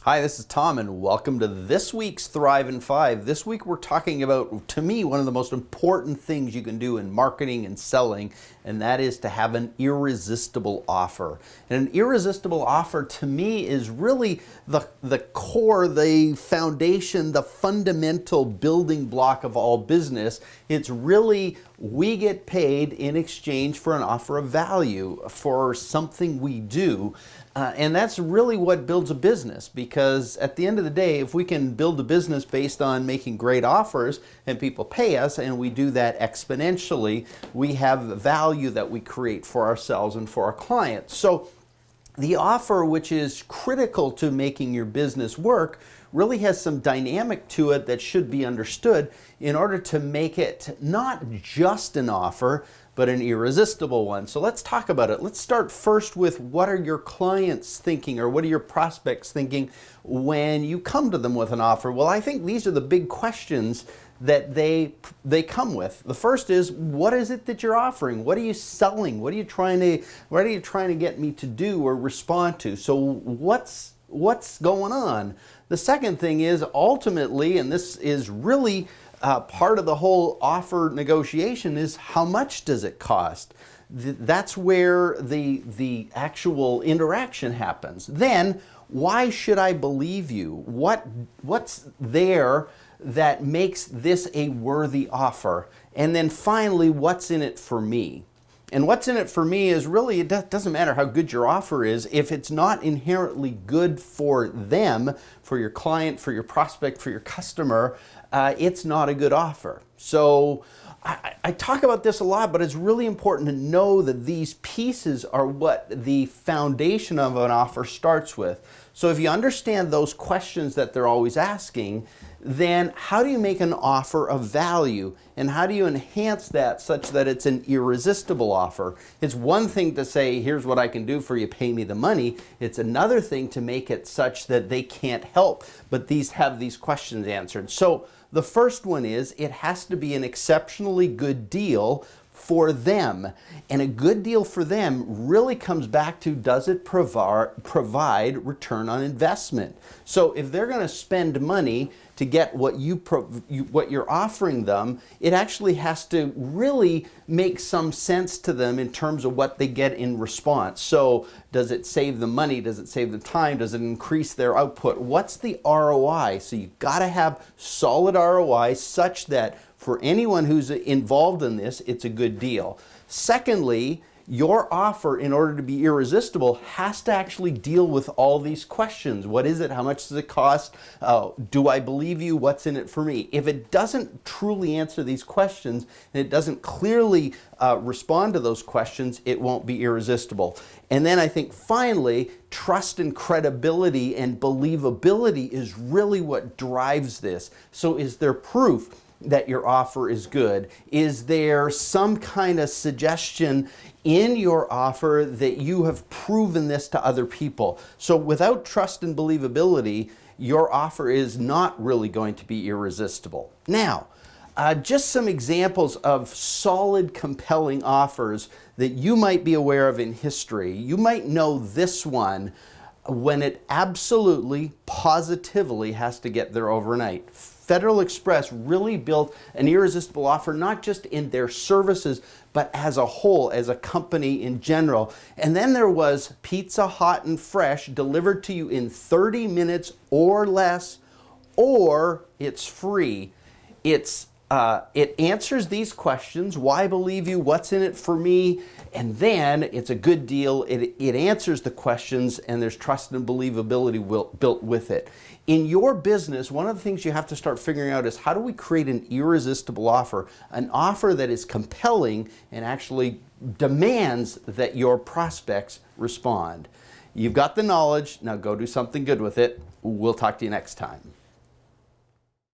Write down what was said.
Hi, this is Tom, and welcome to this week's Thrive in 5. This week we're talking about, to me, one of the most important things you can do in marketing and selling, and that is to have an irresistible offer. And an irresistible offer, to me, is really the core, the foundation, the fundamental building block of all business. It's really, we get paid in exchange for an offer of value for something we do. And that's really what builds a business, because at the end of the day, if we can build a business based on making great offers and people pay us, and we do that exponentially, we have value that we create for ourselves and for our clients. So the offer, which is critical to making your business work, really has some dynamic to it that should be understood in order to make it not just an offer, but an irresistible one. So let's talk about it. Let's start first with, what are your clients thinking, or what are your prospects thinking when you come to them with an offer? Well, I think these are the big questions that they come with. The first is, what is it that you're offering? What are you selling? What are you trying to get me to do or respond to? So what's going on? The second thing is, ultimately, and this is really part of the whole offer negotiation, is how much does it cost? That's where the actual interaction happens. Then, why should I believe you? What's there that makes this a worthy offer? And then finally, what's in it for me? And what's in it for me is really, it doesn't matter how good your offer is. If it's not inherently good for them, for your client, for your prospect, for your customer, it's not a good offer. So I talk about this a lot, but it's really important to know that these pieces are what the foundation of an offer starts with. So if you understand those questions that they're always asking, then how do you make an offer of value? And how do you enhance that such that it's an irresistible offer? It's one thing to say, here's what I can do for you, pay me the money. It's another thing to make it such that they can't help but have these questions answered. So the first one is, it has to be an exceptionally good deal for them. And a good deal for them really comes back to, does it provide return on investment? So if they're going to spend money to get what you're offering them, it actually has to really make some sense to them in terms of what they get in response. So does it save them money? Does it save them time? Does it increase their output? What's the ROI? So you've got to have solid ROI such that for anyone who's involved in this, it's a good deal. Secondly, your offer, in order to be irresistible, has to actually deal with all these questions. What is it? How much does it cost? Do I believe you? What's in it for me? If it doesn't truly answer these questions, and it doesn't clearly respond to those questions, it won't be irresistible. And then I think finally, trust and credibility and believability is really what drives this. So is there proof that your offer is good? Is there some kind of suggestion in your offer that you have proven this to other people? So without trust and believability, your offer is not really going to be irresistible. Now, just some examples of solid, compelling offers that you might be aware of in history. You might know this one when it absolutely, positively has to get there overnight. Federal Express really built an irresistible offer, not just in their services, but as a whole, as a company in general. And then there was pizza hot and fresh, delivered to you in 30 minutes or less, or it's free. It answers these questions: why believe you? What's in it for me? And then it's a good deal. It answers the questions, and there's trust and believability built with it. In your business, one of the things you have to start figuring out is, how do we create an irresistible offer? An offer that is compelling and actually demands that your prospects respond. You've got the knowledge. Now go do something good with it. We'll talk to you next time.